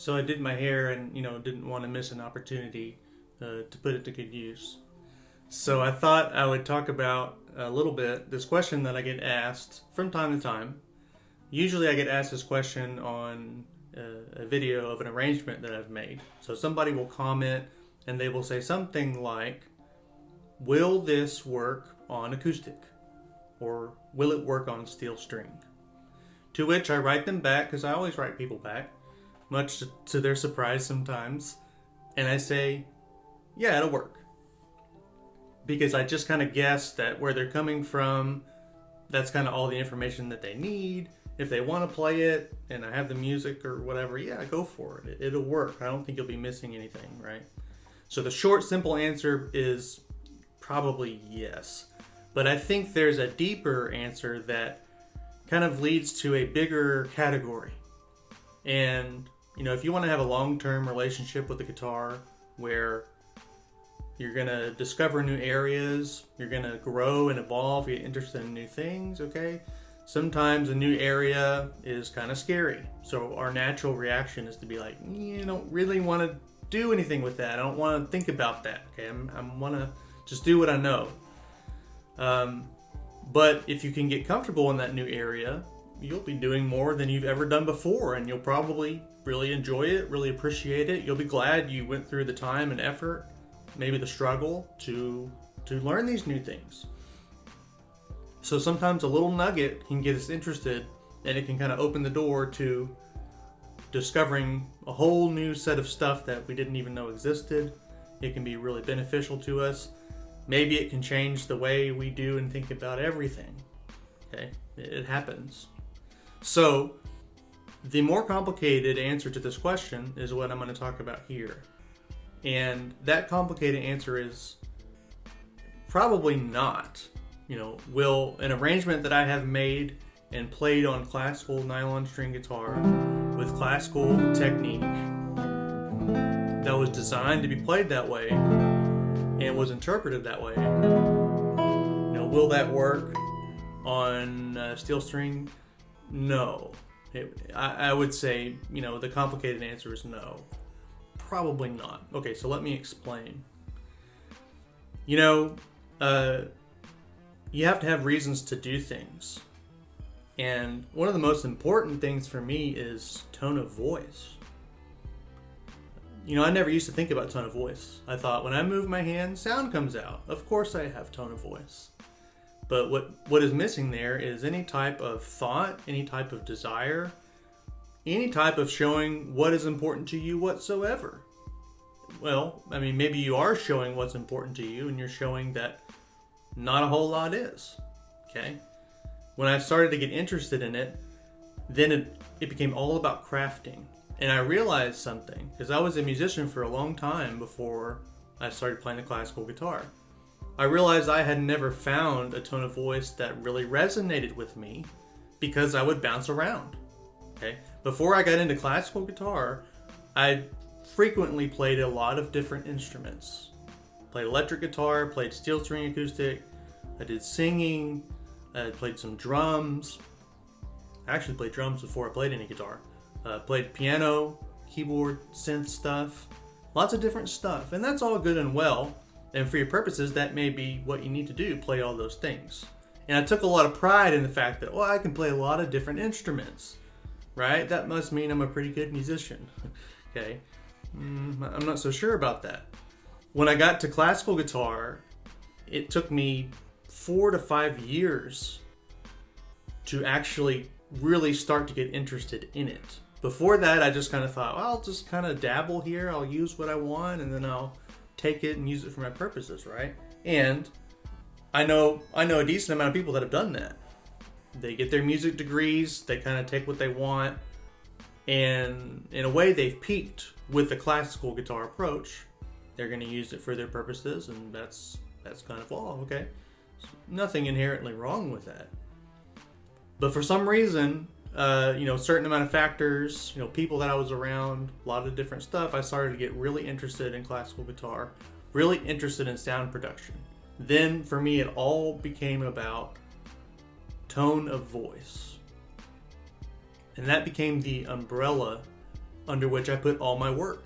So I did my hair and, didn't want to miss an opportunity to put it to good use. So I thought I would talk about a little bit this question that I get asked from time to time. Usually I get asked this question on a video of an arrangement that I've made. So somebody will comment and they will say something like, will this work on acoustic? Or will it work on steel string? To which I write them back, because I always write people back, much to their surprise sometimes. And I say, yeah, it'll work. Because I just kind of guess that where they're coming from, that's kind of all the information that they need. If they want to play it and I have the music or whatever, yeah, go for it. It'll work. I don't think you'll be missing anything, right? So the short, simple answer is probably yes. But I think there's a deeper answer that kind of leads to a bigger category. And, if you want to have a long-term relationship with the guitar where you're going to discover new areas, you're going to grow and evolve, get interested in new things, okay? Sometimes a new area is kind of scary. So our natural reaction is to be like, I don't really want to do anything with that. I don't want to think about that, okay? I want to just do what I know. But if you can get comfortable in that new area, you'll be doing more than you've ever done before, and you'll probably really enjoy it, really appreciate it. You'll be glad you went through the time and effort, maybe the struggle to learn these new things. So sometimes a little nugget can get us interested, and it can kind of open the door to discovering a whole new set of stuff that we didn't even know existed. It can be really beneficial to us. Maybe it can change the way we do and think about everything. Okay, it happens. So the more complicated answer to this question is what I'm going to talk about here. And that complicated answer is probably not. Will an arrangement that I have made and played on classical nylon string guitar with classical technique that was designed to be played that way and was interpreted that way, will that work on steel string? No. I would say, the complicated answer is no. Probably not. Okay, so let me explain. You have to have reasons to do things. And one of the most important things for me is tone of voice. I never used to think about tone of voice. I thought when I move my hand, sound comes out. Of course I have tone of voice. But what is missing there is any type of thought, any type of desire, any type of showing what is important to you whatsoever. Well, maybe you are showing what's important to you, and you're showing that not a whole lot is. Okay? When I started to get interested in it, then it became all about crafting. And I realized something, because I was a musician for a long time before I started playing the classical guitar. I realized I had never found a tone of voice that really resonated with me because I would bounce around. Okay? Before I got into classical guitar, I frequently played a lot of different instruments. Played electric guitar, played steel string acoustic, I did singing, I played some drums. I actually played drums before I played any guitar. Played piano, keyboard, synth stuff, lots of different stuff. And that's all good and well. And for your purposes, that may be what you need to do, play all those things. And I took a lot of pride in the fact that, I can play a lot of different instruments, right? That must mean I'm a pretty good musician. Okay, I'm not so sure about that. When I got to classical guitar, it took me 4 to 5 years to actually really start to get interested in it. Before that, I just kind of thought, I'll just kind of dabble here. I'll use what I want, and then I'll take it and use it for my purposes, right? And I know a decent amount of people that have done that. They get their music degrees, they kind of take what they want, and in a way they've peaked with the classical guitar approach. They're going to use it for their purposes, and that's kind of all, okay? Nothing inherently wrong with that. But for some reason, a certain amount of factors, people that I was around, a lot of different stuff, I started to get really interested in classical guitar, really interested in sound production. Then for me, it all became about tone of voice. And that became the umbrella under which I put all my work.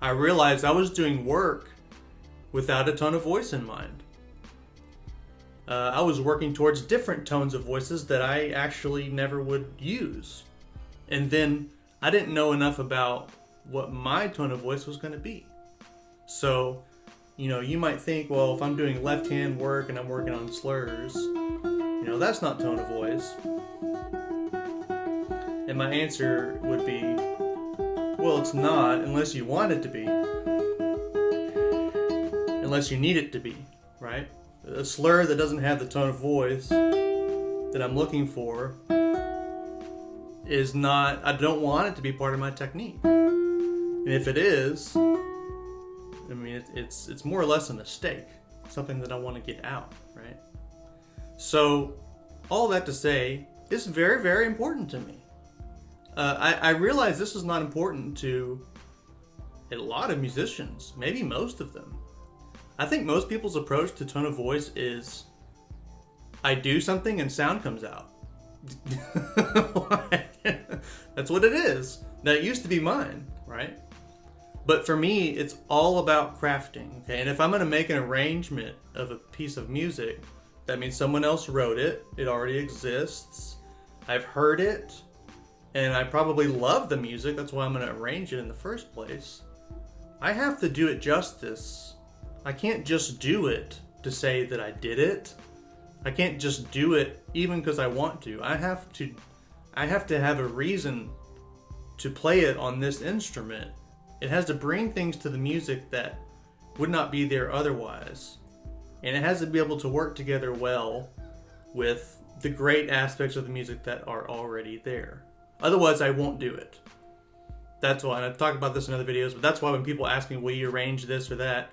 I realized I was doing work without a tone of voice in mind. I was working towards different tones of voices that I actually never would use. And then I didn't know enough about what my tone of voice was going to be. So, you might think, well, if I'm doing left-hand work and I'm working on slurs, that's not tone of voice. And my answer would be, well, it's not unless you want it to be. Unless you need it to be, right? A slur that doesn't have the tone of voice that I'm looking for is not, I don't want it to be part of my technique. And if it is, it's more or less a mistake, something that I want to get out, right? So, all that to say, it's very, very important to me. I realize this is not important to a lot of musicians, maybe most of them. I think most people's approach to tone of voice is, I do something and sound comes out. That's what it is. That used to be mine, right? But for me, it's all about crafting, okay? And if I'm going to make an arrangement of a piece of music, that means someone else wrote it, it already exists, I've heard it, and I probably love the music, that's why I'm going to arrange it in the first place. I have to do it justice. I can't just do it to say that I did it. I can't just do it even because I want to. I have to have a reason to play it on this instrument. It has to bring things to the music that would not be there otherwise. And it has to be able to work together well with the great aspects of the music that are already there. Otherwise, I won't do it. That's why, and I've talked about this in other videos, but that's why when people ask me, will you arrange this or that?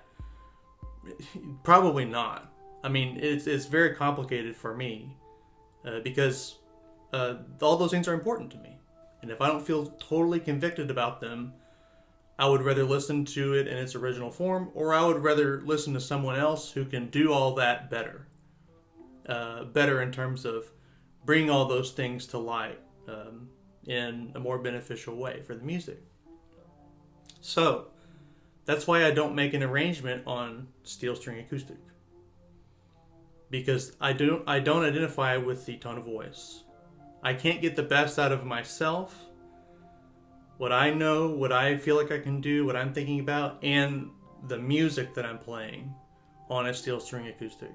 Probably not. It's very complicated for me because all those things are important to me. And if I don't feel totally convicted about them, I would rather listen to it in its original form, or I would rather listen to someone else who can do all that better. Better in terms of bringing all those things to light in a more beneficial way for the music. So, that's why I don't make an arrangement on steel string acoustic. Because I don't identify with the tone of voice. I can't get the best out of myself, what I know, what I feel like I can do, what I'm thinking about, and the music that I'm playing on a steel string acoustic.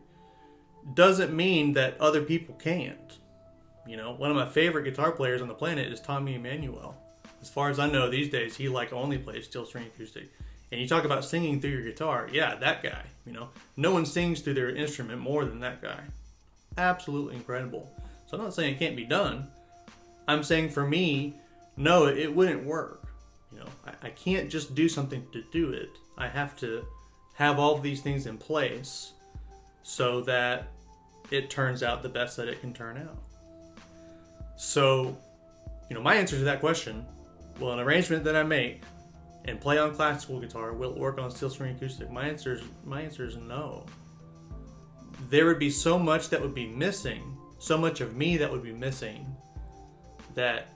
Doesn't mean that other people can't. One of my favorite guitar players on the planet is Tommy Emmanuel. As far as I know these days, he only plays steel string acoustic. And you talk about singing through your guitar, yeah, that guy, no one sings through their instrument more than that guy. Absolutely incredible. So I'm not saying it can't be done. I'm saying for me, no, it wouldn't work. I can't just do something to do it. I have to have all of these things in place so that it turns out the best that it can turn out. So, my answer to that question, well, an arrangement that I make and play on classical guitar, will it work on steel string acoustic? My answer is no. There would be so much that would be missing, so much of me that would be missing, that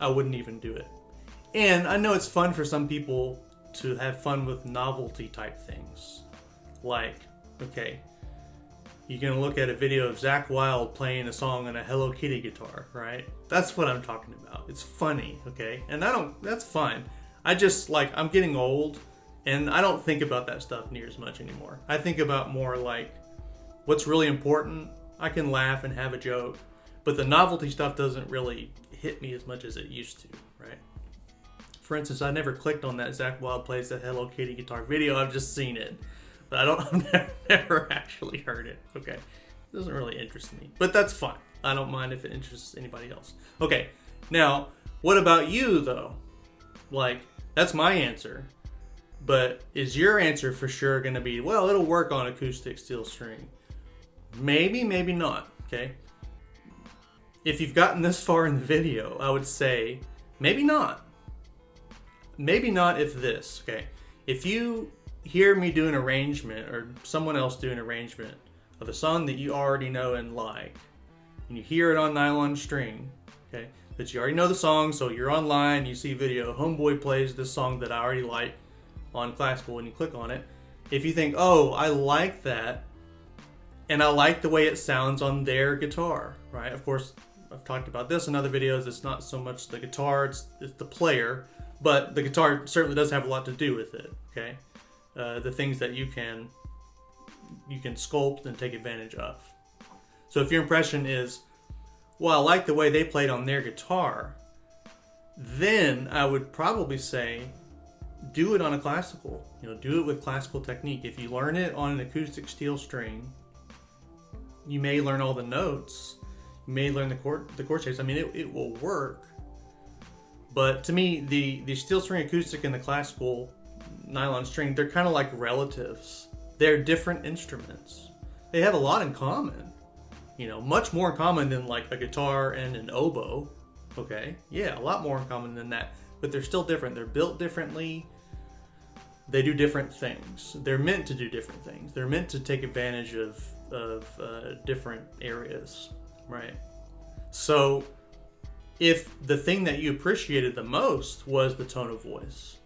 I wouldn't even do it. And I know it's fun for some people to have fun with novelty type things. Like, okay, you're going to look at a video of Zakk Wylde playing a song on a Hello Kitty guitar, right? That's what I'm talking about. It's funny, okay? And that's fine. I'm getting old, and I don't think about that stuff near as much anymore. I think about more like, what's really important, I can laugh and have a joke, but the novelty stuff doesn't really hit me as much as it used to, right? For instance, I never clicked on that Zakk Wylde plays that Hello Kitty guitar video, I've just seen it. But I've never actually heard it, okay? It doesn't really interest me, but that's fine. I don't mind if it interests anybody else. Okay, now, what about you, though? That's my answer. But is your answer for sure going to be, well, it'll work on acoustic steel string? Maybe, maybe not, okay? If you've gotten this far in the video, I would say, maybe not. Maybe not if this, okay? If you hear me do an arrangement, or someone else do an arrangement of a song that you already know and like, and you hear it on nylon string, okay? But you already know the song, so you're online, you see video, homeboy plays this song that I already like on classical, and you click on it. If you think, oh, I like that, and I like the way it sounds on their guitar, right? Of course, I've talked about this in other videos. It's not so much the guitar, it's the player, but the guitar certainly does have a lot to do with it, okay? The things that you can sculpt and take advantage of. So if your impression is, well, I like the way they played on their guitar, then I would probably say, do it on a classical. Do it with classical technique. If you learn it on an acoustic steel string, you may learn all the notes. You may learn the chord shapes. I mean, it will work. But to me, the steel string acoustic and the classical nylon string, they're kind of like relatives. They're different instruments. They have a lot in common. Much more in common than like a guitar and an oboe. Okay? Yeah, a lot more in common than that. But they're still different. They're built differently. They do different things. They're meant to do different things. They're meant to take advantage of different areas, right? So if the thing that you appreciated the most was the tone of voice,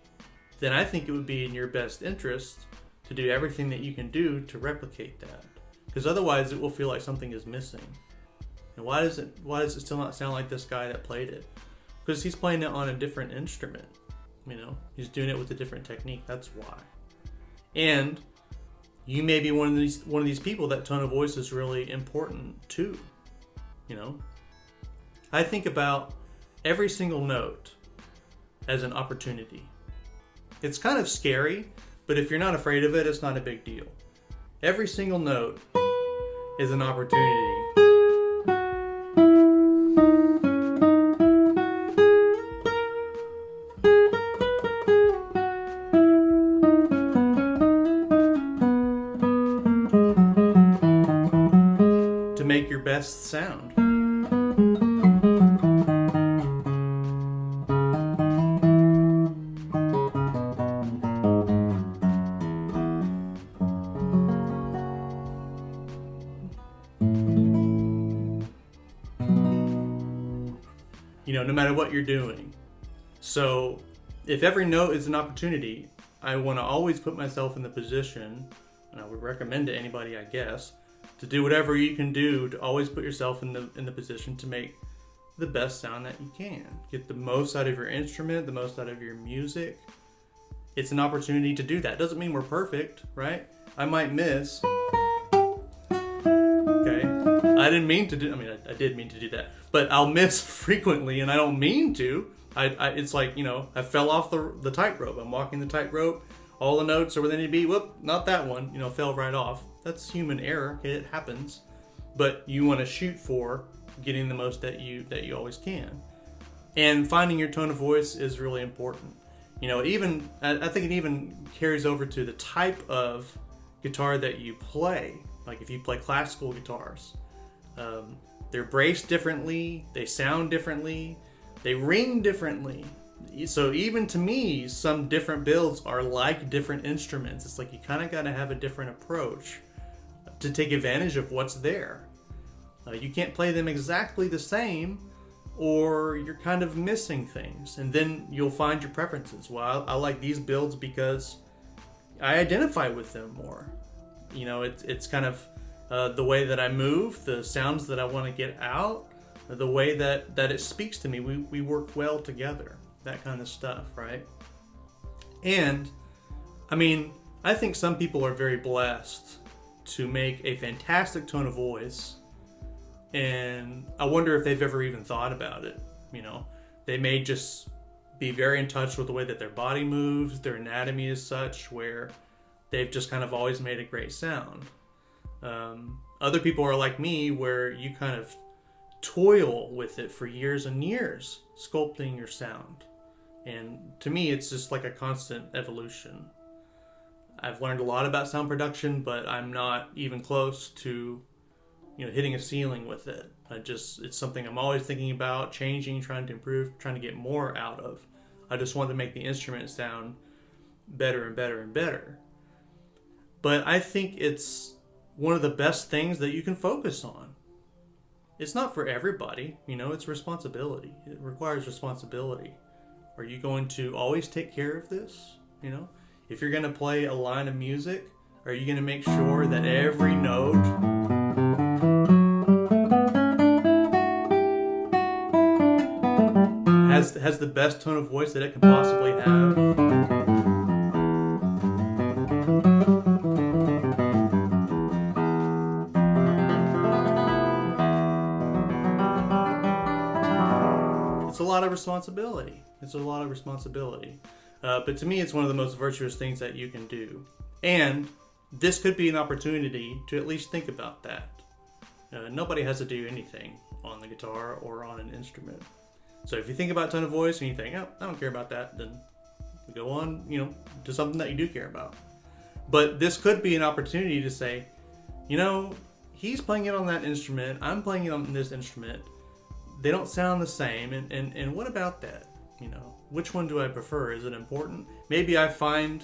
then I think it would be in your best interest to do everything that you can do to replicate that. Because otherwise it will feel like something is missing. And why does it still not sound like this guy that played it? Because he's playing it on a different instrument. He's doing it with a different technique. That's why. And you may be one of these people that tone of voice is really important too. I think about every single note as an opportunity. It's kind of scary, but if you're not afraid of it, it's not a big deal. Every single note is an opportunity to make your best sound. No matter what you're doing. So if every note is an opportunity, I want to always put myself in the position, and I would recommend to anybody, I guess, to do whatever you can do to always put yourself in the position to make the best sound that you can. Get the most out of your instrument, the most out of your music. It's an opportunity to do that. Doesn't mean we're perfect, right? I might miss. Okay. I didn't mean to do, I did mean to do that, but I'll miss frequently, and I don't mean to. It's like, I fell off the tightrope. I'm walking the tightrope. All the notes are where they need to be. Whoop, not that one. Fell right off. That's human error. Okay, it happens. But you want to shoot for getting the most that you always can. And finding your tone of voice is really important. Even I think it even carries over to the type of guitar that you play. Like if you play classical guitars, they're braced differently. They sound differently. They ring differently. So even to me, some different builds are like different instruments. It's like you kind of got to have a different approach to take advantage of what's there. You can't play them exactly the same, or you're kind of missing things. And then you'll find your preferences. Well, I like these builds because I identify with them more. It's kind of the way that I move, the sounds that I want to get out, the way that it speaks to me. We work well together. That kind of stuff, right? And I think some people are very blessed to make a fantastic tone of voice, and I wonder if they've ever even thought about it. They may just be very in touch with the way that their body moves. Their anatomy is such where they've just kind of always made a great sound. Other people are like me, where you kind of toil with it for years and years, sculpting your sound. And to me, it's just like a constant evolution. I've learned a lot about sound production, but I'm not even close to, hitting a ceiling with it. It's something I'm always thinking about, changing, trying to improve, trying to get more out of. I just want to make the instrument sound better and better and better. But I think it's one of the best things that you can focus on. it's not for everybody. It's responsibility. It requires responsibility. Are you going to always take care of this? If you're going to play a line of music, are you going to make sure that every note has the best tone of voice that it can possibly have? It's a lot of responsibility. But to me, it's one of the most virtuous things that you can do. And this could be an opportunity to at least think about that. Nobody has to do anything on the guitar or on an instrument. So if you think about tone of voice and you think, oh, I don't care about that, then go on, to something that you do care about. But this could be an opportunity to say, he's playing it on that instrument, I'm playing it on this instrument. They don't sound the same, and what about that? Which one do I prefer? Is it important? Maybe I find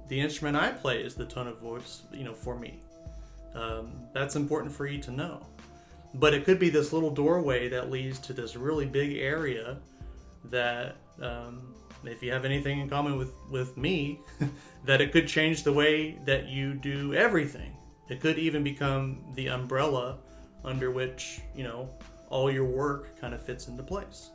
the instrument I play is the tone of voice, for me. That's important for you to know. But it could be this little doorway that leads to this really big area that, if you have anything in common with me, that it could change the way that you do everything. It could even become the umbrella under which, all your work kind of fits into place.